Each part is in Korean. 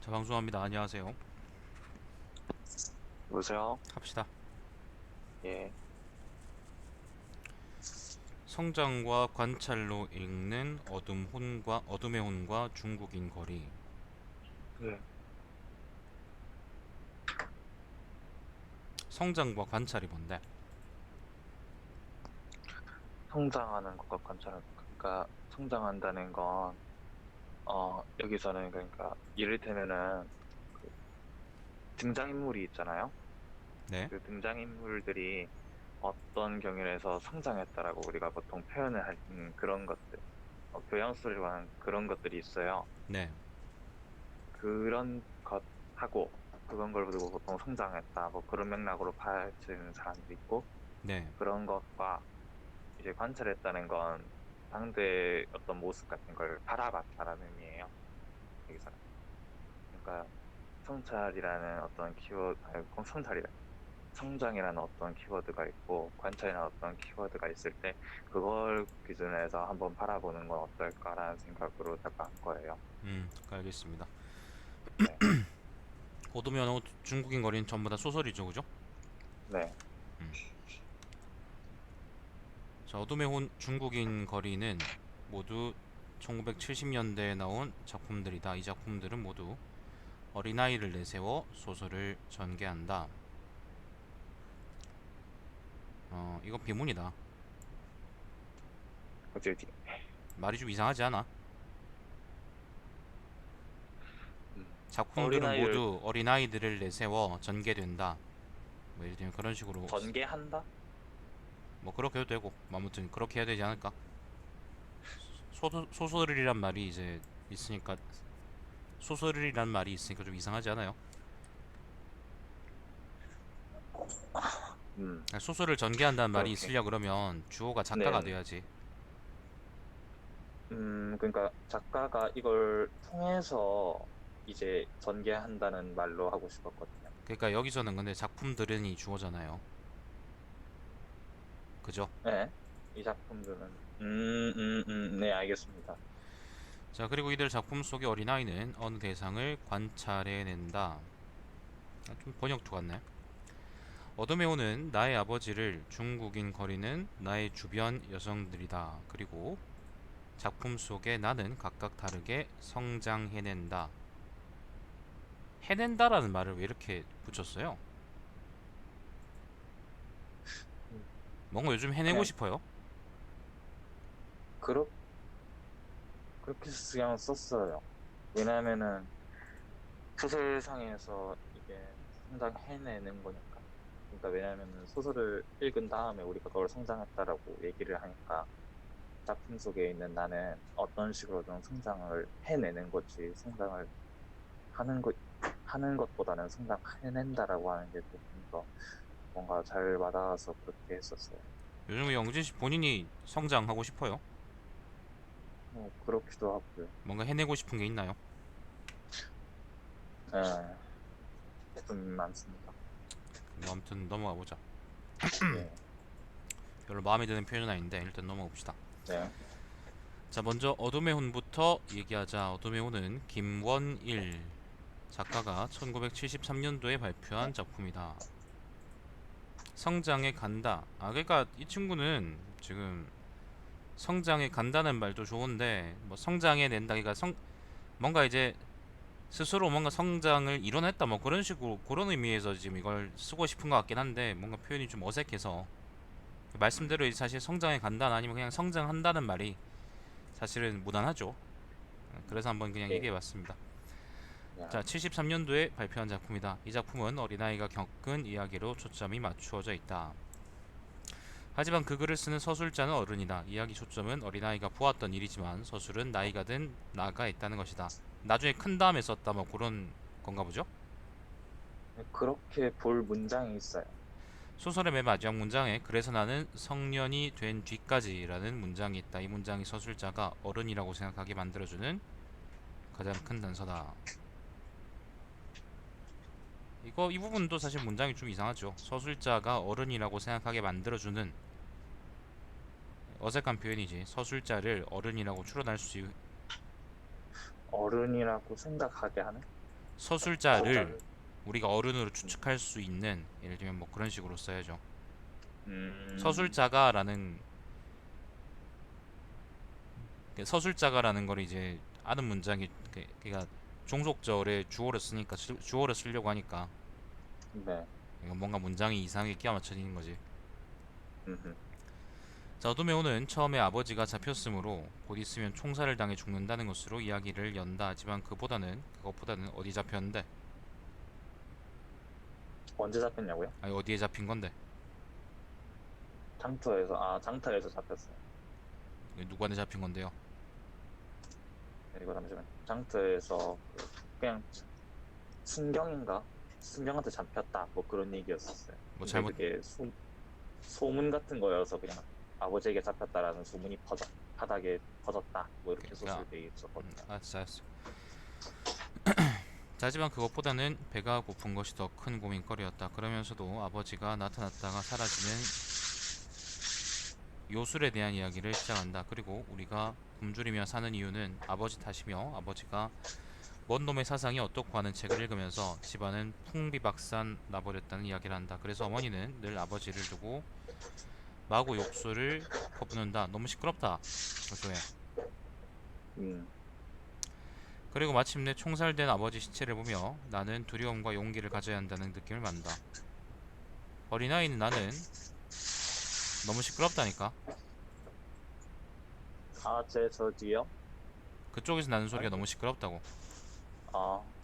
자, 방송합니다. 안녕하세요. 여보세요? 합시다. 예. 성장과 관찰로 읽는 어둠의 혼과 중국인 거리. 예. 성장과 관찰이 뭔데? 성장하는 것과 관찰하는 것. 그러니까 성장한다는 건 여기서는 그러니까 이를테면은 그 등장인물이 있잖아요. 네. 그 등장인물들이 어떤 경위에서 성장했다라고 우리가 보통 표현을 할 그런 것들, 교양소리를 하는 그런 것들이 있어요. 네. 그런 것하고 그런 걸 두고 보통 성장했다, 뭐 그런 맥락으로 파헤치는 사람도 있고 네. 그런 것과 이제 관찰했다는 건 상대의 어떤 모습 같은 걸 바라봤다라는 의미예요. 여기서는. 그러니까 성찰이라는 어떤 키워드, 아니, 성찰이래. 성장이라는 어떤 키워드가 있고 관찰이라는 어떤 키워드가 있을 때 그걸 기준으로 해서 한번 바라보는 건 어떨까라는 생각으로 잠깐 한 거예요. 알겠습니다. 네. 어둠의 혼, 중국인 거리는 전부 다 소설이죠, 그죠? 네. 자, 어둠의 혼, 중국인 거리는 모두 1970년대에 나온 작품들이다. 이 작품들은 모두 어린아이를 내세워 소설을 전개한다. 이건 비문이다. 어찌. 말이 좀 이상하지 않아? 작품들은 어린아이를 모두 어린아이들을 내세워 전개된다. 뭐 예를 들면 그런 식으로 전개한다? 뭐 그렇게 해도 되고 뭐 아무튼 그렇게 해야 되지 않을까? 소설이란 말이 이제 있으니까 소설이란 말이 있으니까 좀 이상하지 않아요? 음, 소설을 전개한다는 말이 그렇게. 있으려 그러면 주어가 작가가 네. 돼야지. 그러니까 작가가 이걸 통해서 이제 전개한다는 말로 하고 싶었거든요. 그러니까 여기서는 근데 작품들은이 주어잖아요. 그죠? 네. 이 작품들은, 네, 알겠습니다. 자, 그리고 이들 작품 속의 어린아이는 어느 대상을 관찰해낸다. 좀 번역투 같네. 어둠의 호는 나의 아버지를 중국인 거리는 나의 주변 여성들이다. 그리고 작품 속에 나는 각각 다르게 성장해낸다. 해낸다라는 말을 왜 이렇게 붙였어요? 음, 뭔가 요즘 해내고 그냥, 싶어요? 그렇, 그렇게 그냥 썼어요. 왜냐면은, 소설상에서 이게 성장해내는 거니까. 그러니까 왜냐면은 소설을 읽은 다음에 우리가 그걸 성장했다라고 얘기를 하니까 작품 속에 있는 나는 어떤 식으로든 성장을 해내는 거지, 성장을 하는 것, 하는 것보다는 성장해낸다라고 하는 게 조금 더 뭔가 잘 와닿아서 그렇게 했었어요. 요즘 영진 씨 본인이 성장하고 싶어요? 뭐, 그렇기도 하고요. 뭔가 해내고 싶은 게 있나요? 예, 좀 많습니다. 뭐 아무튼 넘어가 보자. 예, 별로 마음에 드는 표현은 아닌데 일단 넘어가 봅시다. 네. 자, 먼저 어둠의 혼부터 얘기하자. 어둠의 혼은 김원일 작가가 1973년도에 발표한 작품이다. 성장에 간다. 그러니까 이 친구는 지금 성장에 간다는 말도 좋은데 뭐 성장해 낸다. 그러니까 뭔가 이제 스스로 뭔가 성장을 이뤄냈다. 뭐 그런 식으로 그런 의미에서 지금 이걸 쓰고 싶은 것 같긴 한데 뭔가 표현이 좀 어색해서 말씀대로 음, 사실 성장에 간다 아니면 그냥 성장한다는 말이 사실은 무난하죠. 그래서 한번 그냥 예, 얘기해봤습니다. 자, 야, 73년도에 발표한 작품이다. 이 작품은 어린아이가 겪은 이야기로 초점이 맞추어져 있다. 하지만 그 글을 쓰는 서술자는 어른이다. 이야기 초점은 어린아이가 보았던 일이지만 서술은 나이가 든 나가 있다는 것이다. 나중에 큰 다음에 썼다 뭐 그런 건가 보죠? 그렇게 볼 문장이 있어요. 소설의 맨 마지막 문장에 그래서 나는 성년이 된 뒤까지라는 문장이 있다. 이 문장이 서술자가 어른이라고 생각하게 만들어주는 가장 큰 단서다. 이 부분도 사실 문장이 좀 이상하죠. 서술자가 어른이라고 생각하게 만들어주는 어색한 표현이지. 서술자를 어른이라고 추론할 수 어른이라고 생각하게 하는? 서술자를 우리가 어른으로 추측할 수 있는, 예를 들면 뭐 그런 식으로 써야죠. 음, 서술자가라는 서술자가라는 걸 이제 아는 문장이 그러니까 종속절에 주어를 쓰니까 주어를 쓰려고 하니까 네. 이거 뭔가 문장이 이상하게 끼워 맞춰지는 거지. 음, 자, 어둠의호는 처음에 아버지가 잡혔으므로 곧 있으면 총살을 당해 죽는다는 것으로 이야기를 연다 하지만 그것보다는 어디 잡혔는데? 언제 잡혔냐고요? 아니 어디에 잡힌 건데? 장터에서 잡혔어요. 이게 누구한테 잡힌 건데요? 그리고 잠시만. 장터에서 그냥 순경인가? 순경한테 잡혔다. 뭐 그런 얘기였었어요. 뭐 근데 잘못 그게 소문 같은 거여서 그냥 아버지에게 잡혔다라는 소문이 바닥에 퍼졌다. 뭐 이렇게 야, 소설되어 있었거든요. 알았어. 자, 하지만 그것보다는 배가 고픈 것이 더 큰 고민거리였다. 그러면서도 아버지가 나타났다가 사라지는 요술에 대한 이야기를 시작한다. 그리고 우리가 굶주리며 사는 이유는 아버지 탓이며 아버지가 먼 놈의 사상이 어떻고 하는 책을 읽으면서 집안은 풍비박산 나버렸다는 이야기를 한다. 그래서 어머니는 늘 아버지를 두고 마구 욕설을 퍼붓는다. 너무 시끄럽다. 조조해. 음, 그리고 마침내 총살된 아버지 시체를 보며 나는 두려움과 용기를 가져야 한다는 느낌을 받는다. 어린아이는 나는 너무 시끄럽다니까. 저 뒤요? 그쪽에서 나는 소리가 아니, 너무 시끄럽다고.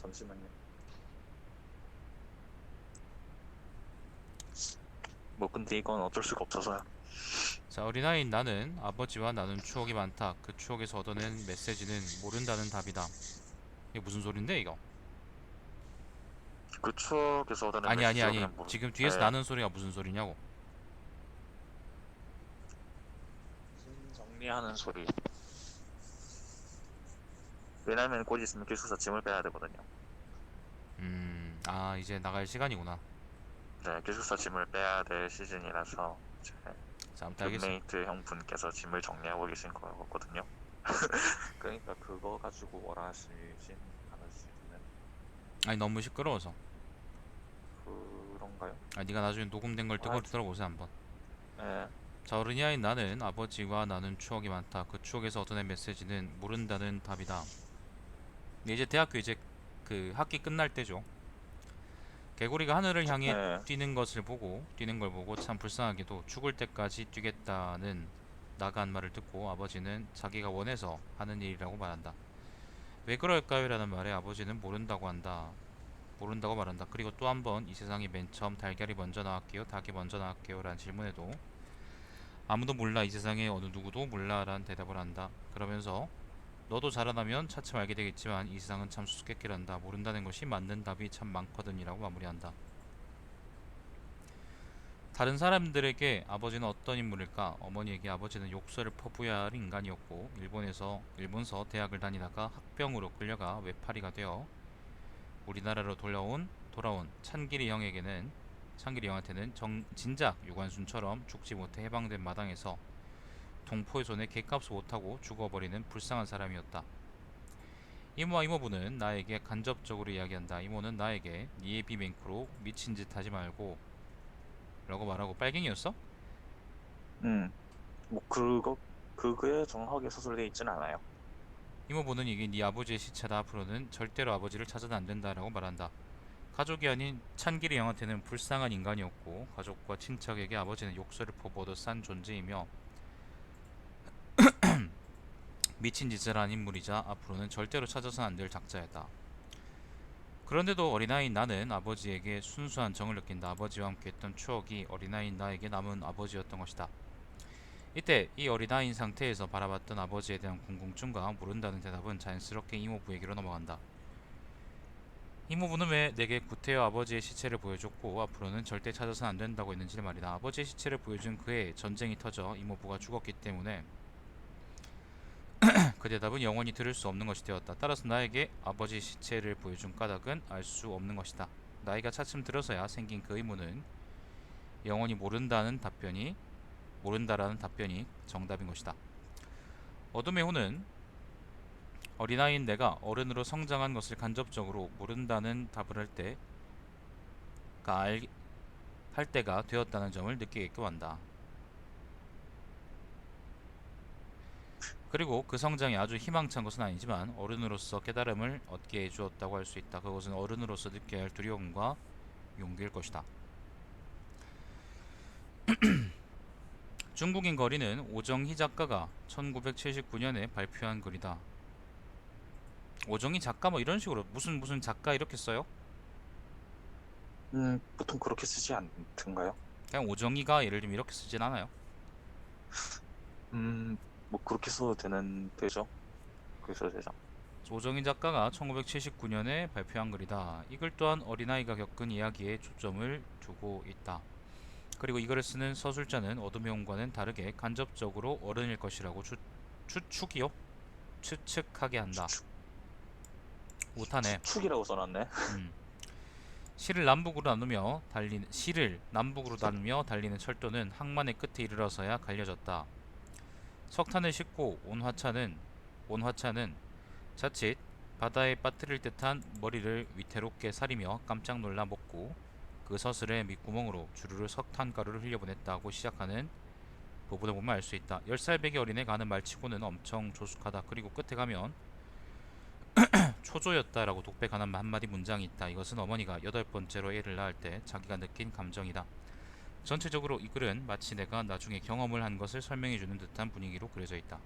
잠시만요. 뭐 근데 이건 어쩔 수가 없어서요. 자, 어린아이인 나는 아버지와 나눈 추억이 많다. 그 추억에서 얻어낸 메시지는 모른다는 답이다. 이게 무슨 소린데 이거? 그 추억에서 얻어낸 메시지가 아니. 그냥 뭐, 지금 뒤에서 예, 나는 소리가 무슨 소리냐고. 짐 정리하는 소리. 왜냐면 곧 있으면 기숙사 짐을 빼야 되거든요. 이제 나갈 시간이구나. 네, 기숙사 짐을 빼야 될 시즌이라서 이제 자, 아무튼 알겠어. 룸메이트 형분께서 짐을 정리하고 계신 거거든요. 그러니까 그거 가지고 원하시진 않으시는 아니 너무 시끄러워서. 그런가요? 네가 나중에 녹음된 걸 아, 들어보세요 한번. 예, 자, 어른이아인 나는 아버지와 나눈 추억이 많다. 그 추억에서 얻어낸 메시지는 모른다는 답이다. 근데 이제 대학교 이제 그 학기 끝날 때죠. 개구리가 하늘을 향해 예, 뛰는 걸 보고 참 불쌍하게도 죽을 때까지 뛰겠다는 나간 말을 듣고 아버지는 자기가 원해서 하는 일이라고 말한다. 왜 그럴까요? 라는 말에 아버지는 모른다고 한다. 모른다고 말한다. 그리고 또 한 번 이 세상에 맨 처음 달걀이 먼저 나왔게요? 닭이 먼저 나왔게요? 라는 질문에도 아무도 몰라. 이 세상에 어느 누구도 몰라. 라는 대답을 한다. 그러면서 너도 자라나면 차츰 알게 되겠지만 이 세상은 참 수수께끼란다. 모른다는 것이 맞는 답이 참 많거든. 이라고 마무리한다. 다른 사람들에게 아버지는 어떤 인물일까? 어머니에게 아버지는 욕설을 퍼부어야 할 인간이었고 일본서 대학을 다니다가 학병으로 끌려가 외파리가 되어 우리나라로 돌아온 찬길이 형한테는 진작 유관순처럼 죽지 못해 해방된 마당에서 동포의 손에 객값을 못하고 죽어버리는 불쌍한 사람이었다. 이모와 이모부는 나에게 간접적으로 이야기한다. 이모는 나에게 네 애비 맹크로 미친 짓 하지 말고 라고 말하고. 빨갱이였어? 뭐 그거에 정확하게 서술되어 있진 않아요. 이모부는 이게 네 아버지의 시체다. 앞으로는 절대로 아버지를 찾아도 안 된다라고 말한다. 가족이 아닌 찬길이 형한테는 불쌍한 인간이었고 가족과 친척에게 아버지는 욕설을 퍼부어도 싼 존재이며 미친 짓을 한 인물이자 앞으로는 절대로 찾아서는 안 될 작자였다. 그런데도 어린아이인 나는 아버지에게 순수한 정을 느낀다. 아버지와 함께했던 추억이 어린아이인 나에게 남은 아버지였던 것이다. 이때 이 어린아이인 상태에서 바라봤던 아버지에 대한 궁금증과 모른다는 대답은 자연스럽게 이모부에게로 넘어간다. 이모부는 왜 내게 구태여 아버지의 시체를 보여줬고 앞으로는 절대 찾아서는 안 된다고 했는지 말이다. 아버지의 시체를 보여준 그해 전쟁이 터져 이모부가 죽었기 때문에 그 대답은 영원히 들을 수 없는 것이 되었다. 따라서 나에게 아버지 시체를 보여준 까닭은 알 수 없는 것이다. 나이가 차츰 들어서야 생긴 그 의문은 영원히 모른다라는 답변이 정답인 것이다. 어둠의 호는 어린아이인 내가 어른으로 성장한 것을 간접적으로 모른다는 답을 할 때가 되었다는 점을 느끼게끔 한다. 그리고 그 성장이 아주 희망찬 것은 아니지만 어른으로서 깨달음을 얻게 해주었다고 할 수 있다. 그것은 어른으로서 느껴야 할 두려움과 용기일 것이다. 중국인 거리는 오정희 작가가 1979년에 발표한 글이다. 오정희 작가 뭐 이런 식으로 무슨 작가 이렇게 써요? 보통 그렇게 쓰지 않던가요? 그냥 오정희가 예를 들면 이렇게 쓰진 않아요. 음, 뭐 그렇게 써도 되죠. 그렇게 써도 되죠. 오정희 작가가 1979년에 발표한 글이다. 이 글 또한 어린아이가 겪은 이야기에 초점을 두고 있다. 그리고 이 글을 쓰는 서술자는 어둠의 홍과는 다르게 간접적으로 어른일 것이라고 추측이요? 추측하게 한다. 못하네. 축이라고 써놨네. 음. 시를 남북으로 나누며 달리는 철도는 항만의 끝에 이르러서야 갈려졌다. 석탄을 싣고 온 화차는 자칫 바다에 빠뜨릴 듯한 머리를 위태롭게 사리며 깜짝 놀라 먹고 그 서슬의 밑구멍으로 주르르 석탄가루를 흘려보냈다고 시작하는 부분을 보면 알 수 있다. 10살 배기 어린애가 하는 말치고는 엄청 조숙하다. 그리고 끝에 가면 초조였다라고 독백하는 한마디 문장이 있다. 이것은 어머니가 8번째로 애를 낳을 때 자기가 느낀 감정이다. 전체적으로 이 글은 마치 내가 나중에 경험을 한 것을 설명해주는 듯한 분위기로 그려져 있다.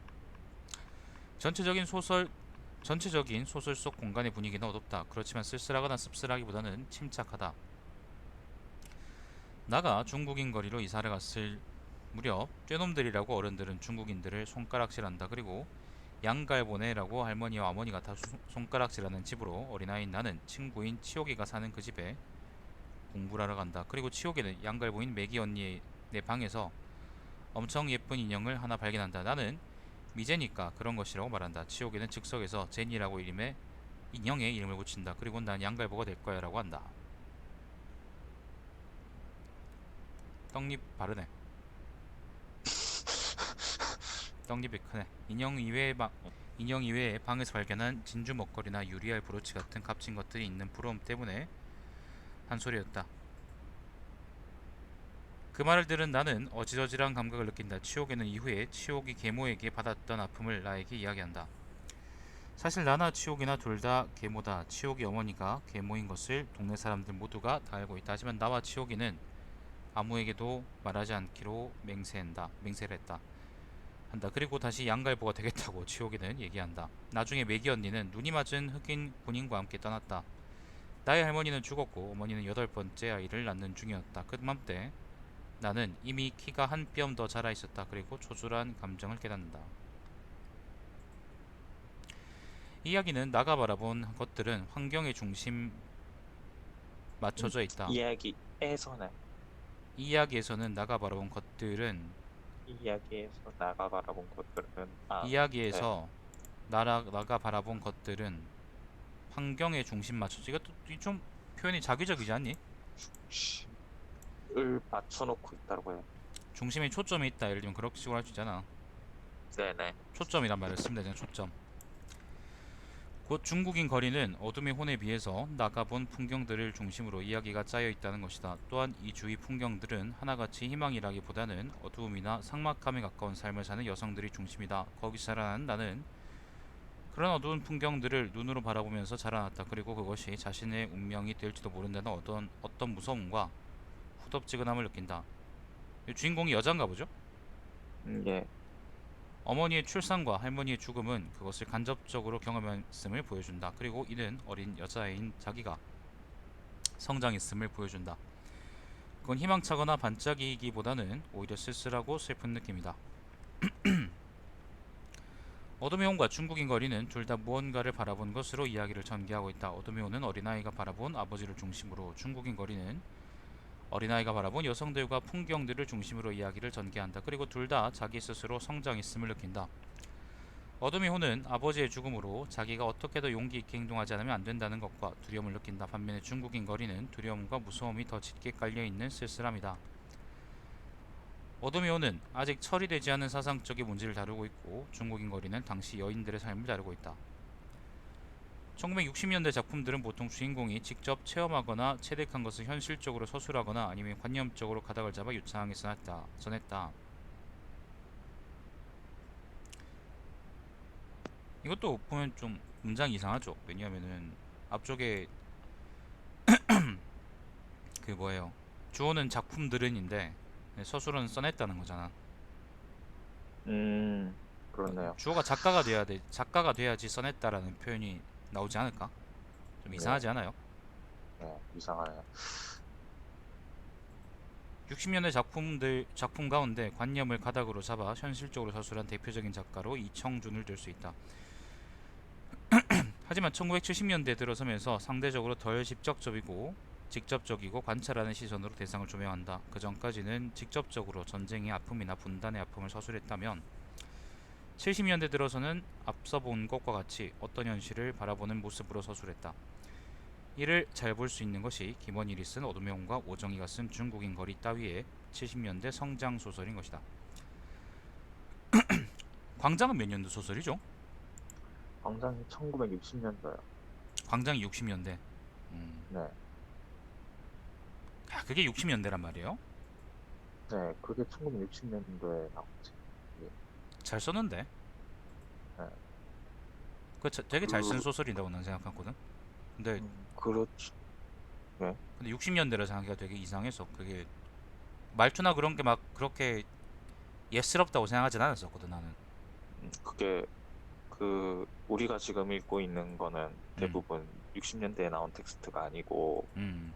전체적인 소설 속 공간의 분위기는 어둡다. 그렇지만 쓸쓸하거나 씁쓸하기보다는 침착하다. 나가 중국인 거리로 이사를 갔을 무렵 쬐놈들이라고 어른들은 중국인들을 손가락질한다. 그리고 양갈보네라고 할머니와 어머니가 다 손가락질하는 집으로 어린아이인 나는 친구인 치옥이가 사는 그 집에 공부를 하러 간다. 그리고 치옥이는 양갈보인 매기 언니의 내 방에서 엄청 예쁜 인형을 하나 발견한다. 나는 미제니까 그런 것이라고 말한다. 치옥이는 즉석에서 제니라고 인형의 이름을 붙인다. 그리고 난 양갈보가 될 거야 라고 한다. 떡잎 바르네. 떡잎이 크네. 인형 이외에 방에서 발견한 진주 먹거리나 유리알 브로치 같은 값진 것들이 있는 부러움 때문에 한 소리였다. 그 말을 들은 나는 어지러지한 감각을 느낀다. 치옥이는 이후에 치옥이 계모에게 받았던 아픔을 나에게 이야기한다. 사실 나나 치옥이나 둘 다 계모다. 치옥이 어머니가 계모인 것을 동네 사람들 모두가 다 알고 있다. 하지만 나와 치옥이는 아무에게도 말하지 않기로 맹세를 했다. 그리고 다시 양갈보가 되겠다고 치옥이는 얘기한다. 나중에 매기 언니는 눈이 맞은 흑인 군인과 함께 떠났다. 나의 할머니는 죽었고 어머니는 8번째 아이를 낳는 중이었다. 그맘때 나는 이미 키가 한 뼘 더 자라 있었다. 그리고 초조한 감정을 깨닫는다. 이야기는 나가 바라본 것들은 환경의 중심 맞춰져 있다. 이야기에서는 이야기에서는 나가 바라본 것들은 이야기에서 나가 바라본 것들은 이야기에서 나가 바라본 것들은 환경의 중심 맞춰져. 이것도 좀 표현이 자기적이지 않니? 을 맞춰놓고 있다고 해요. 중심에 초점이 있다. 예를 들면 그렇게 식으로 할 수 있잖아. 네네. 초점이란 말을 쓰면 되잖아. 초점. 곧 중국인 거리는 어둠의 혼에 비해서 나가본 풍경들을 중심으로 이야기가 짜여 있다는 것이다. 또한 이 주위 풍경들은 하나같이 희망이라기보다는 어두움이나 삭막함에 가까운 삶을 사는 여성들이 중심이다. 거기서 자라난 나는 그런 어두운 풍경들을 눈으로 바라보면서 자라났다. 그리고 그것이 자신의 운명이 될지도 모른다는 어떤 무서움과 후덥지근함을 느낀다. 이 주인공이 여잔가 보죠? 예. 어머니의 출산과 할머니의 죽음은 그것을 간접적으로 경험했음을 보여준다. 그리고 이는 어린 여자인 자기가 성장했음을 보여준다. 그건 희망차거나 반짝이기보다는 오히려 쓸쓸하고 슬픈 느낌이다. 어둠의 혼과 중국인 거리는 둘 다 무언가를 바라본 것으로 이야기를 전개하고 있다. 어둠의 혼은 어린아이가 바라본 아버지를 중심으로, 중국인 거리는 어린아이가 바라본 여성들과 풍경들을 중심으로 이야기를 전개한다. 그리고 둘 다 자기 스스로 성장했음을 느낀다. 어둠의 혼은 아버지의 죽음으로 자기가 어떻게도 용기 있게 행동하지 않으면 안 된다는 것과 두려움을 느낀다. 반면에 중국인 거리는 두려움과 무서움이 더 짙게 깔려있는 쓸쓸함이다. 어둠의 혼은 아직 처리되지 않은 사상적인 문제를 다루고 있고, 중국인 거리는 당시 여인들의 삶을 다루고 있다. 1960년대 작품들은 보통 주인공이 직접 체험하거나 체득한 것을 현실적으로 서술하거나 아니면 관념적으로 가닥을 잡아 유창하게 전했다. 이것도 보면 좀 문장이 이상하죠. 왜냐하면은 앞쪽에 그 뭐예요? 주어는 작품들은인데 서술은 써냈다는 거잖아. 그렇네요. 주어가 작가가 돼야지 써냈다라는 표현이 나오지 않을까? 좀 네, 이상하지 않아요? 네, 이상하네요. 60년대 작품 가운데 관념을 가닥으로 잡아 현실적으로 서술한 대표적인 작가로 이청준을 들 수 있다. 하지만 1970년대 들어서면서 상대적으로 덜 직접적이고 관찰하는 시선으로 대상을 조명한다. 그 전까지는 직접적으로 전쟁의 아픔이나 분단의 아픔을 서술했다면 70년대 들어서는 앞서 본 것과 같이 어떤 현실을 바라보는 모습으로 서술했다. 이를 잘 볼 수 있는 것이 김원일이 쓴 어둠의 홍과 오정희가 쓴 중국인 거리 따위의 70년대 성장 소설인 것이다. 광장은 몇 년도 소설이죠? 광장이 1960년도요. 광장이 60년대. 네, 그게 60년대란 말이에요? 네, 그게 1960년도에 나왔지. 예, 잘 썼는데. 네, 되게 잘 쓴 그, 소설이라고 난 생각하거든. 근데 그렇죠. 네, 60년대라 생각하기가 되게 이상해서 그게 말투나 그런 게 막 그렇게 예스럽다고 생각하진 않았었거든 나는. 그게 우리가 지금 읽고 있는 거는 음, 대부분 60년대에 나온 텍스트가 아니고, 음.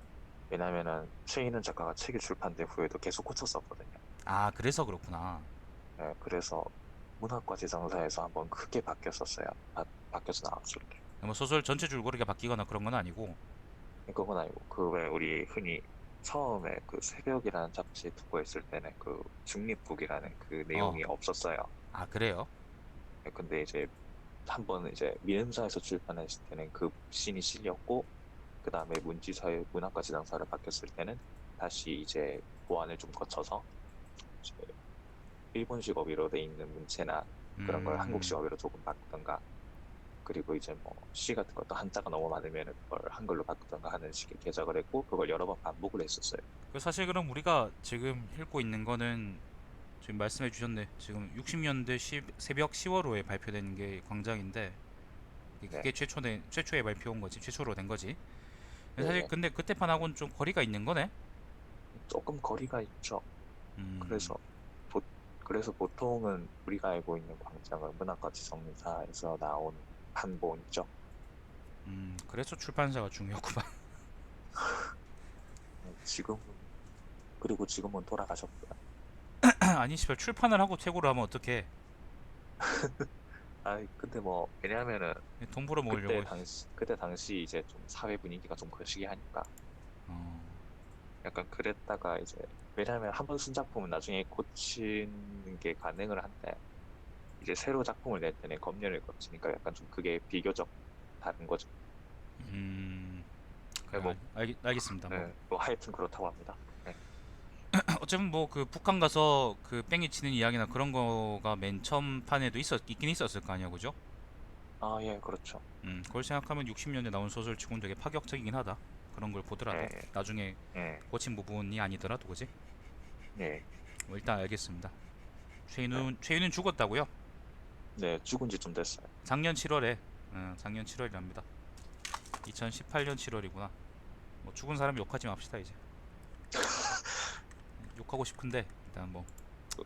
왜냐면은 최인은 작가가 책이 출판된 후에도 계속 고쳤었거든요. 아 그래서 그렇구나. 네, 그래서 문학과 지정사에서 한번 크게 바뀌었었어요. 바뀌어서 나왔을 때. 뭐 소설 전체 줄거리가 바뀌거나 그런 건 아니고. 그건 아니고, 그 왜 우리 흔히 처음에 그 새벽이라는 잡지 듣고 있을 때는 그 중립국이라는 그 어, 내용이 없었어요. 아 그래요? 네, 근데 이제 한번 이제 미음사에서 출판했을 때는 그 씬이 실렸고, 그 다음에 문지사의 문학과 지정사를 바뀌었을 때는 다시 이제 보완을 좀 거쳐서 이제 일본식 어휘로 돼 있는 문체나 그런 걸 한국식 음, 어휘로 조금 바꾸던가, 그리고 이제 뭐 시 같은 것도 한자가 너무 많으면 그걸 한글로 바꾸던가 하는 식의 개작을 했고, 그걸 여러 번 반복을 했었어요. 사실 그럼 우리가 지금 읽고 있는 거는 지금 말씀해 주셨네. 지금 60년대 새벽 10월호에 발표된 게 광장인데 네, 그게 최초의 발표인 거지. 최초로 된 거지. 사실 네, 근데 그때판하고는 좀 거리가 있는 거네. 조금 거리가 있죠. 음, 그래서 보, 그래서 보통은 우리가 알고 있는 광장은 문학과 지성사에서 나온 판본이죠. 그래서 출판사가 중요하구만. 네, 그리고 지금은 돌아가셨고요. 아니 씨발 출판을 하고 퇴고를 하면 어떡해. 근데 뭐 왜냐하면은 돈 벌어 먹으려고. 그때 당시 이제 좀 사회 분위기가 좀 거시기 하니까 어, 약간 그랬다가 이제, 왜냐하면 한 번 쓴 작품은 나중에 고치는 게 가능을 한데, 이제 새로 작품을 낼 때는 검열을 거치니까 약간 좀 그게 비교적 다른 거죠. 그래, 뭐, 알겠습니다. 뭐 뭐 하여튼 그렇다고 합니다. 네. 어쩌면 뭐 그 북한 가서 그 뺑이 치는 이야기나 그런 거가 맨 처음 판에도 있긴 있었을 거 아니야, 그죠? 아, 예, 그렇죠. 그걸 생각하면 60년대 나온 소설치고는 되게 파격적이긴 하다. 그런 걸 보더라도 예, 나중에 예, 고친 부분이 아니더라도 그지? 예, 뭐 일단 알겠습니다. 네. 최윤은 죽었다고요? 네, 죽은 지 좀 됐어요. 작년 7월에 작년 7월이랍니다. 2018년 7월이구나. 뭐 죽은 사람 욕하지 맙시다 이제. 욕하고 싶은데 일단 뭐 그,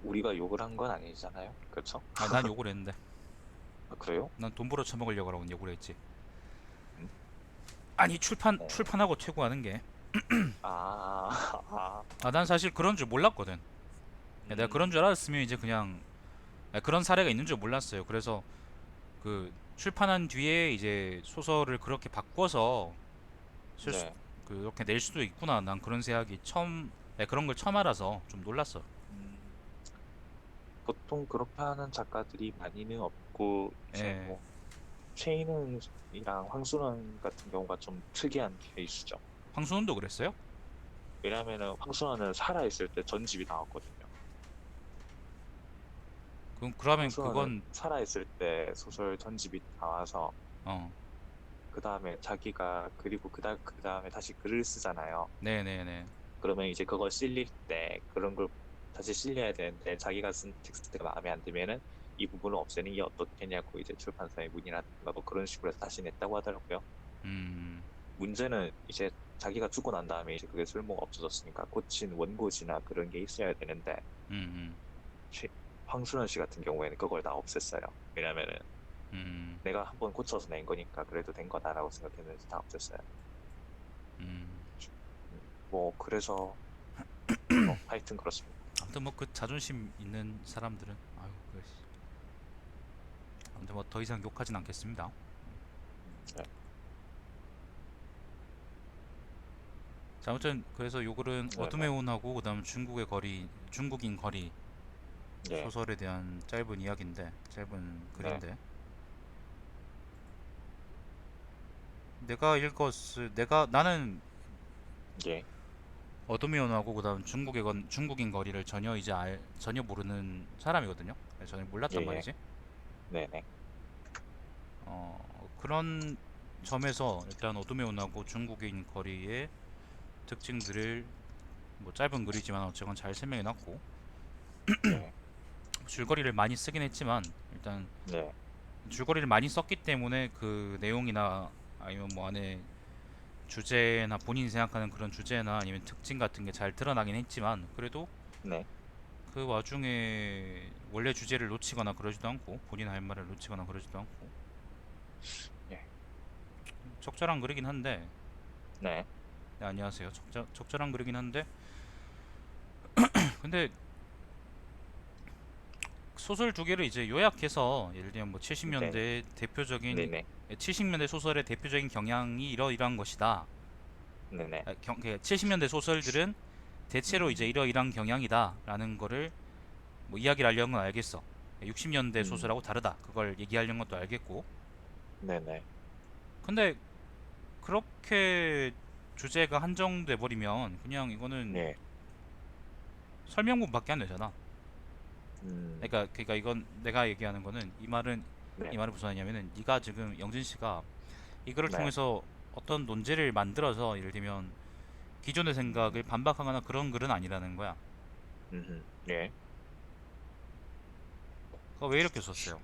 우리가 욕을 한 건 아니잖아요. 그렇죠? 난 욕을 했는데 아, 그래요? 난 돈 벌어 처먹으려고 하고 욕을 했지. 음, 아니 어, 출판하고 퇴고하는 게 아, 아, 난 사실 그런 줄 몰랐거든. 내가 그런 줄 음, 알았으면 이제 그냥 그런 사례가 있는 줄 몰랐어요. 그래서 그 출판한 뒤에 이제 소설을 그렇게 바꿔서 쓸 수, 네. 그렇게 낼 수도 있구나. 난 그런 생각이 그런 걸 처음 알아서 좀 놀랐어. 음, 보통 그렇게 하는 작가들이 많이는 없고, 이제 예. 뭐, 최인은이랑 황순원 같은 경우가 좀 특이한 케이스죠. 황순원도 그랬어요? 왜냐면은 황순원은 살아있을 때 전집이 나왔거든요. 그러면 황순원은 그건 살아있을 때 소설 전집이 나와서 어 그 다음에 자기가 그리고 그 다음에 다시 글을 쓰잖아요. 네네네. 그러면 이제 그걸 실릴 때 그런 걸 다시 실려야 되는데 자기가 쓴 텍스트가 마음에 안 들면은 이 부분을 없애는 게 어떻겠냐고 이제 출판사에 문의라든가 뭐 그런 식으로 해서 다시 냈다고 하더라고요. 음, 문제는 이제 자기가 죽고 난 다음에 이제 그게 쓸모가 없어졌으니까 고친 원고지나 그런 게 있어야 되는데 음, 최- 황순원 씨 같은 경우에는 그걸 다 없앴어요. 왜냐면은 음, 내가 한번 고쳐서 낸 거니까 그래도 된 거다라고 생각했는지 다 없앴어요. 음. 뭐 그래서 뭐 하여튼 그렇습니다. 아무튼 뭐 그 자존심 있는 사람들은 아유, 그 아무튼 뭐 더 이상 욕하진 않겠습니다. 네, 자, 아무튼 그래서 요 글은 네, 네, 어둠의 혼하고 그다음 중국의 거리, 중국인 거리 네, 소설에 대한 짧은 이야기인데, 짧은 네, 글인데, 내가 읽었을 내가 나는 예, 어둠의 혼하고 그다음 중국인 거리를 전혀 전혀 모르는 사람이거든요. 전혀 예, 몰랐단 예, 말이지. 네, 네, 그런 점에서 일단 어둠의 혼하고 중국인 거리의 특징들을 뭐 짧은 글이지만 어쨌건 잘 설명해놨고, 네, 줄거리를 많이 쓰긴 했지만 일단 네, 줄거리를 많이 썼기 때문에 그 내용이나 아니면 뭐 안에 주제나 본인이 생각하는 그런 주제나 아니면 특징 같은 게 잘 드러나긴 했지만, 그래도 네, 그 와중에 원래 주제를 놓치거나 그러지도 않고 본인 할 말을 놓치거나 그러지도 않고 예, 적절한 글이긴 한데. 네, 네, 안녕하세요. 적절한 글이긴 한데, 근데 소설 두 개를 이제 요약해서 예를 들면 뭐 네, 네, 70년대 네, 대표적인 네, 70년대 소설의 대표적인 경향이 이러이러한 것이다. 네, 네, 70년대 소설들은 대체로 이제 음, 이러이러한 경향이다라는 거를 뭐 이야기를 하려는 건 알겠어. 60년대 소설하고 음, 다르다. 그걸 얘기하려는 것도 알겠고. 네, 네, 근데 그렇게 주제가 한정돼 버리면 그냥 이거는 네, 설명문밖에 안 되잖아. 음, 그러니까 이건 내가 얘기하는 거는 이 네, 말은 무슨 말이냐면은 네가 지금 영진 씨가 이거를 네, 통해서 어떤 논제를 만들어서 예를 들면 기존의 생각을 음, 반박하거나 그런 글은 아니라는 거야. 예, 그거 왜 이렇게 썼어요?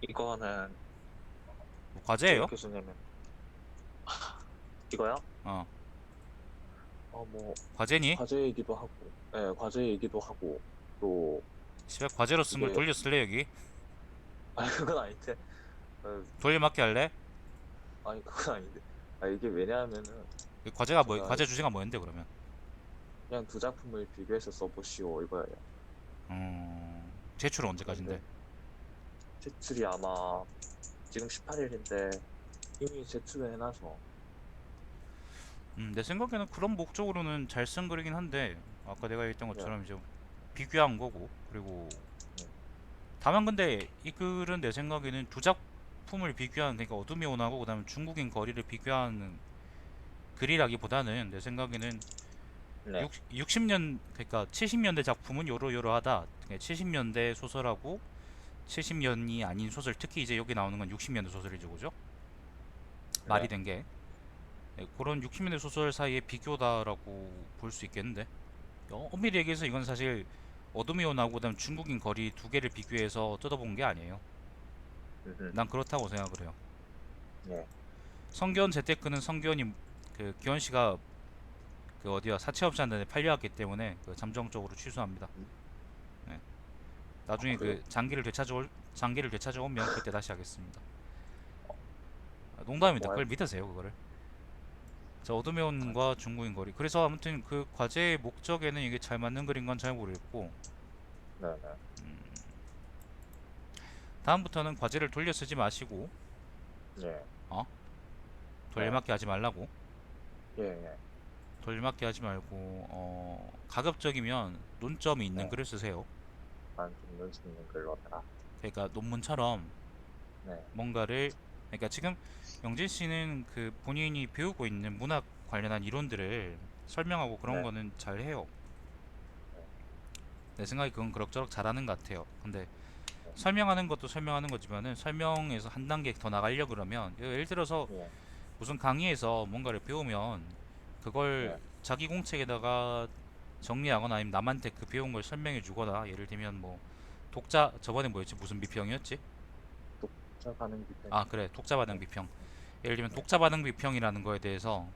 이거는 뭐 왜 과제예요? 이렇게 쓰냐면 이거요? 어, 뭐 과제니? 과제이기도 하고, 예, 과제이기도 하고 또 씨발 과제로 쓴 걸 이게 돌려 쓸래 여기? 아니 그건 아닌데, 어, 돌려막기 할래? 아니 그건 아닌데, 이게 왜냐하면은 그 과제가 뭐 제가 과제 주제가 뭐였는데 그러면? 그냥 두 작품을 비교해서 써보시오 이거예요. 제출은 언제까지인데? 그런데 제출이 아마 지금 18일인데 이미 제출을 해놔서. 내 생각에는 그런 목적으로는 잘 쓴 글이긴 한데, 아까 내가 얘기했던 네, 것처럼 이제 비교한 거고, 그리고 네, 다만 근데 이 글은 내 생각에는 두 작품을 비교한, 그러니까 어둠이 오나고 그다음에 중국인 거리를 비교하는 글이라기보다는 내 생각에는 네, 60년, 그러니까 70년대 작품은 요러요러하다. 70년대 소설하고 70년이 아닌 소설, 특히 이제 여기 나오는 건 60년대 소설이죠, 그죠? 말이 네, 된 게. 네, 그런 60년대 소설 사이의 비교다라고 볼 수 있겠는데. 엄밀히 얘기해서 이건 사실 어둠이 오나고 그다음 중국인 거리 두 개를 비교해서 뜯어본 게 아니에요. 음, 난 그렇다고 생각을 해요. 네, 성견 재테크는 성견이 그 기현 씨가 그 어디야 사채업자한테 팔려왔기 때문에 그 잠정적으로 취소합니다. 음, 네. 나중에 그래요? 그 장기를 되찾아오면 그때 다시 하겠습니다. 농담입니다. 뭐, 그걸 믿으세요, 그거를. 자, 어둠의 아, 온과 중국인 거리. 그래서 아무튼 그 과제의 목적에는 이게 잘 맞는 글인 건 잘 모르겠고, 네, 네, 다음부터는 과제를 돌려 쓰지 마시고, 네, 어? 네, 돌려막기 하지 말라고. 예, 예, 돌려막기 하지 말고, 가급적이면 논점이 있는 네, 글을 쓰세요. 좀 눈치 있는 글로 하라. 그러니까 논문처럼 네, 뭔가를, 그러니까 지금 영진 씨는 그 본인이 배우고 있는 문학 관련한 이론들을 설명하고 그런 네, 거는 잘 해요. 네, 내 생각에 그건 그럭저럭 잘하는 것 같아요. 근데 네, 설명하는 것도 설명하는 거지만은 설명에서 한 단계 더 나가려 그러면 예를 들어서 예, 무슨 강의에서 뭔가를 배우면 그걸 예, 자기 공책에다가 정리하거나 아니면 남한테 그 배운 걸 설명해 주거나 예를 들면 뭐 독자 저번에 뭐였지 무슨 비평이었지? 독자 반응 비평. 아 그래 독자 반응 네, 비평 예를 들면 네, 독자 반응 비평이라는 거에 대해서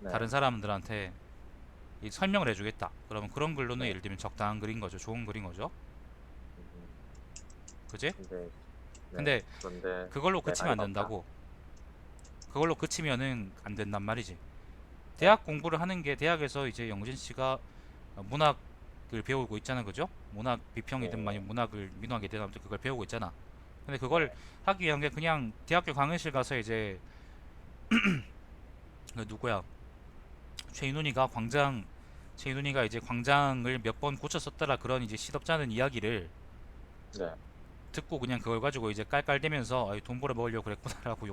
네, 다른 사람들한테 이 설명을 해주겠다 그러면 그런 글로는 네. 예를 들면 적당한 글인 거죠 좋은 글인 거죠 음, 그지? 근데, 네, 근데 그런데 그걸로 내 그치면 안 나이가 없다. 된다고 그걸로 그치면은 안 된단 말이지 네, 대학 공부를 하는 게 대학에서 이제 영진 씨가 문학을 배우고 있잖아 그죠? 문학 비평이든 예, 아니면 문학을 민학이든 아무튼 그걸 배우고 있잖아 근데 그걸 네, 하기 위한 게 그냥 대학교 강의실 가서 이제 그 누구야 최인훈이가 이제 광장을 몇 번 고쳐 썼더라 그런 이제 시덥잖은 이야기를 네, 듣고 그냥 그걸 가지고 이제 깔깔대면서 아이, 돈 벌어 먹으려고 그랬구나라고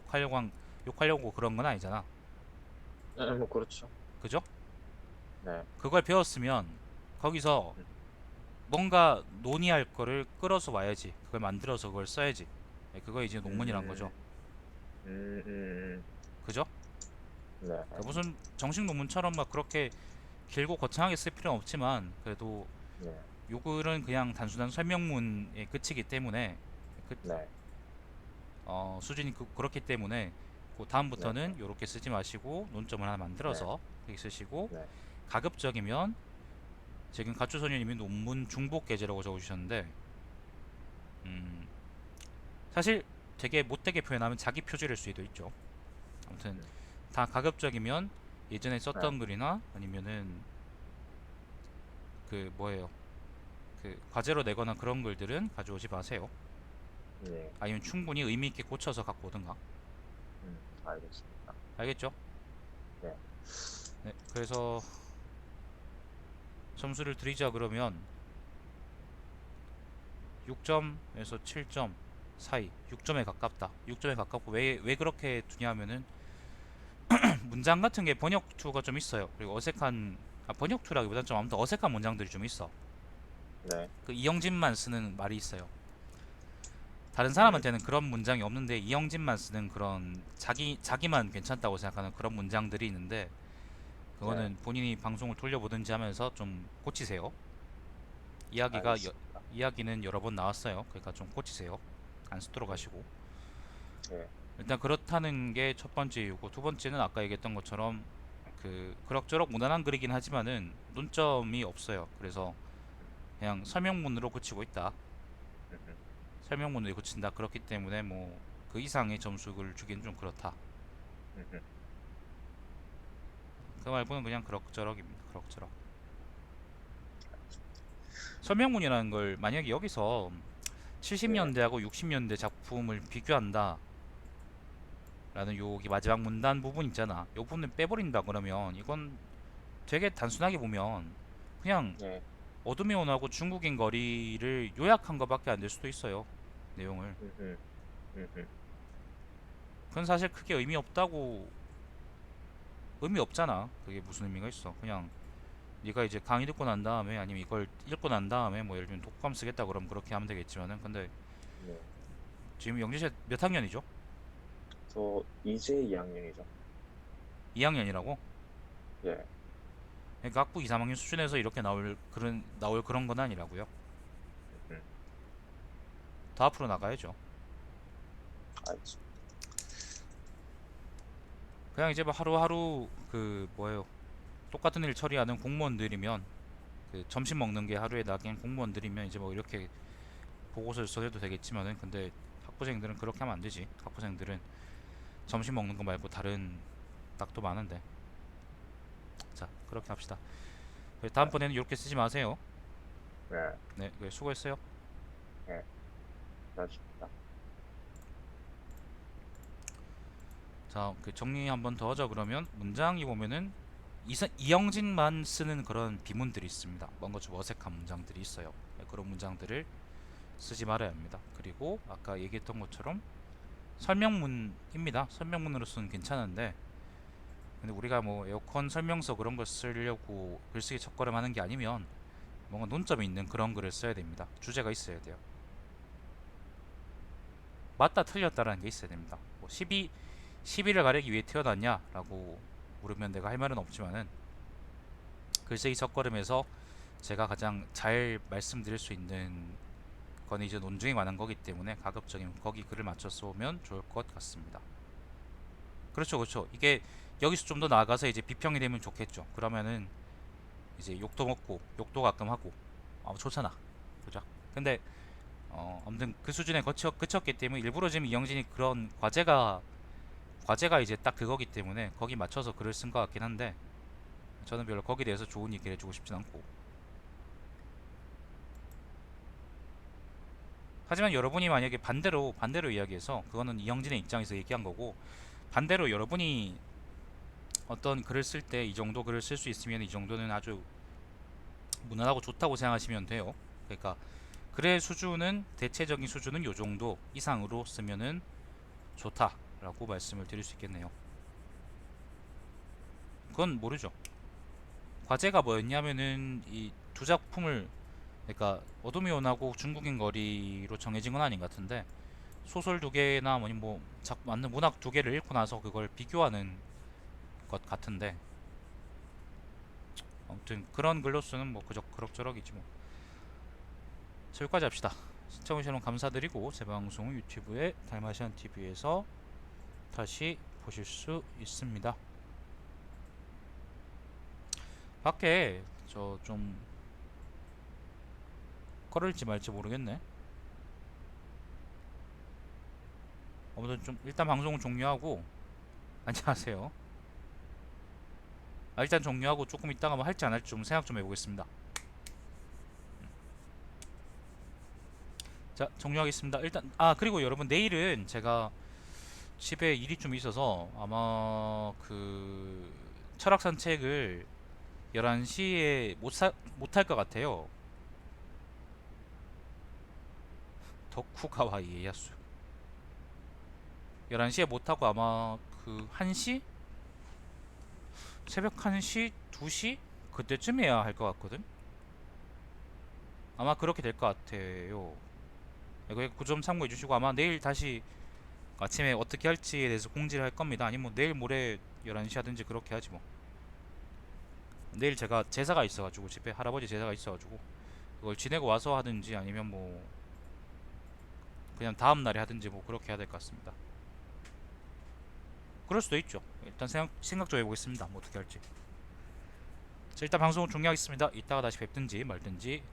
욕하려고 그런 건 아니잖아 뭐 그렇죠. 그죠? 네, 그걸 배웠으면 거기서 음, 뭔가 논의할 거를 끌어서 와야지 그걸 만들어서 그걸 써야지 그거 이제 논문이란 거죠 음, 음, 음, 그죠? 네, 그 무슨 정식 논문처럼 막 그렇게 길고 거창하게 쓸 필요는 없지만 그래도 네, 요 글은 그냥 단순한 설명문에 그치기 때문에 그, 네, 수준이 그렇기 때문에 그 네, 다음부터는 요렇게 쓰지 마시고 논점을 하나 네, 만들어서 이렇게 쓰시고 네, 가급적이면 지금 가추소년님이 논문 중복 게재라고 적어주셨는데 음, 사실 되게 못되게 표현하면 자기 표절일 수도 있죠. 아무튼 음, 다 가급적이면 예전에 네, 썼던 글이나 아니면은 그 뭐예요 그 과제로 내거나 그런 글들은 가져오지 마세요. 네, 아니면 충분히 의미 있게 고쳐서 갖고 오든가. 알겠습니다. 알겠죠? 네, 네, 그래서 점수를 드리자 그러면 6점에서 7점 사이 6점에 가깝다 6점에 가깝고 왜 그렇게 두냐면은 문장 같은 게 번역 투가 좀 있어요 그리고 어색한 번역 투라기보다는 좀 아무튼 어색한 문장들이 좀 있어 네, 그 이영진만 쓰는 말이 있어요 다른 음, 사람한테는 그런 문장이 없는데 이영진만 쓰는 그런 자기만 괜찮다고 생각하는 그런 문장들이 있는데 네, 그거는 본인이 방송을 돌려보든지 하면서 좀 고치세요 이야기가 알겠습니다. 이야기는 여러 번 나왔어요 그러니까 좀 고치세요 안 쓰도록 음, 하시고 네, 일단 그렇다는 게 첫 번째 이유고 두 번째는 아까 얘기했던 것처럼 그 그럭저럭 무난한 글이긴 하지만은 논점이 없어요. 그래서 그냥 설명문으로 고치고 있다. 음, 음, 설명문으로 고친다. 그렇기 때문에 뭐 그 이상의 점수를 주기는 좀 그렇다. 음, 그 말고는 그냥 그럭저럭입니다. 그럭저럭. 설명문이라는 걸 만약에 여기서 예, 70년대하고 60년대 작품을 비교한다. 라는 여기 마지막 문단 부분 있잖아. 이 부분을 빼버린다 그러면 이건 되게 단순하게 보면 그냥 예, 어둠의 원하고 중국인 거리를 요약한 것밖에 안 될 수도 있어요. 내용을. 음, 음, 음, 그건 사실 크게 의미 없잖아. 그게 무슨 의미가 있어? 그냥 네가 이제 강의 듣고 난 다음에 아니면 이걸 읽고 난 다음에 뭐 예를 들면 독감 쓰겠다 그러면 그렇게 하면 되겠지만은 근데 네. 지금 영재 씨몇 학년이죠? 저 이제 2학년이죠. 2학년이라고? 예, 그러니까 학부 2, 3학년 수준에서 이렇게 나올 그런 건 아니라고요. 음, 더 앞으로 나가야죠. 알겠습니다. 그냥 이제 뭐 하루하루 그 뭐예요? 똑같은 일 처리하는 공무원들이면 그 점심 먹는 게 하루에 낙인 공무원들이면 이제 뭐 이렇게 보고서를 써도 되겠지만은 근데 학부생들은 그렇게 하면 안 되지. 학부생들은 점심 먹는 거 말고 다른 낙도 많은데. 자, 그렇게 합시다. 네, 다음번에는 이렇게 쓰지 마세요. 네, 네, 수고했어요. 네, 알겠습니다. 자, 그 정리 한번 더 하자 그러면 문장이 보면은 이영진만 쓰는 그런 비문들이 있습니다. 뭔가 좀 어색한 문장들이 있어요. 네, 그런 문장들을 쓰지 말아야 합니다. 그리고 아까 얘기했던 것처럼 설명문입니다. 설명문으로서는 괜찮은데 근데 우리가 뭐 에어컨 설명서 그런 거 쓰려고 글쓰기 첫걸음 하는 게 아니면 뭔가 논점이 있는 그런 글을 써야 됩니다. 주제가 있어야 돼요. 맞다 틀렸다라는 게 있어야 됩니다. 뭐 12를 가리기 위해 태어났냐라고 물으면 내가 할 말은 없지만은 글쓰기 첫걸음에서 제가 가장 잘 말씀드릴 수 있는 건 이제 논증이 많은 거기 때문에 가급적이면 거기 글을 맞춰서 오면 좋을 것 같습니다. 그렇죠, 그렇죠. 이게 여기서 좀 더 나아가서 이제 비평이 되면 좋겠죠. 그러면은 이제 욕도 먹고 욕도 가끔 하고 좋잖아, 그죠? 근데 아무튼 그 수준에 그쳤기 때문에 일부러 지금 이영진이 그런 과제가 이제 딱 그거기 때문에 거기 맞춰서 글을 쓴 것 같긴 한데 저는 별로 거기에 대해서 좋은 얘기를 해주고 싶진 않고 하지만 여러분이 만약에 반대로 이야기해서 그거는 이영진의 입장에서 얘기한 거고 반대로 여러분이 어떤 글을 쓸 때 이 정도 글을 쓸 수 있으면 이 정도는 아주 무난하고 좋다고 생각하시면 돼요. 그러니까 글의 수준은 대체적인 수준은 요 정도 이상으로 쓰면은 좋다라고 말씀을 드릴 수 있겠네요. 그건 모르죠. 과제가 뭐였냐면은 이 두 작품을 그러니까 어둠의 원하고 중국인 거리로 정해진 건 아닌 것 같은데 소설 두 개나 뭐니 뭐 맞는 문학 두 개를 읽고 나서 그걸 비교하는 것 같은데 아무튼 그런 글로서는 뭐 그저 그럭저럭이지 뭐. 자, 여기까지 합시다. 시청해주셔서 감사드리고 제 방송은 유튜브에 달마시안 TV에서 다시 보실 수 있습니다. 밖에 저 좀 꺼를지 말지 모르겠네. 아무튼 좀 일단 방송은 종료하고 안녕하세요. 일단 종료하고 조금 있다가 뭐 할지 안 할지 좀 생각 좀 해보겠습니다. 자, 종료하겠습니다. 일단 그리고 여러분 내일은 제가 집에 일이 좀 있어서 아마 그 철학 산책을 11시에 못할 것 같아요. 덕후가와 이에야수 11시에 못하고 아마 그 1시? 새벽 1시? 2시? 그때쯤 해야 할 것 같거든? 아마 그렇게 될 것 같아요. 그 점 참고해 주시고 아마 내일 다시 아침에 어떻게 할지에 대해서 공지를 할 겁니다. 아니면 뭐 내일 모레 11시 하든지 그렇게 하지 뭐. 내일 제가 제사가 있어가지고 집에 할아버지 제사가 있어가지고 그걸 지내고 와서 하든지 아니면 뭐 그냥 다음 날에 하든지 뭐 그렇게 해야 될 것 같습니다. 그럴 수도 있죠. 일단 생각 좀 해보겠습니다. 뭐 어떻게 할지. 자, 일단 방송을 종료하겠습니다. 이따가 다시 뵙든지 말든지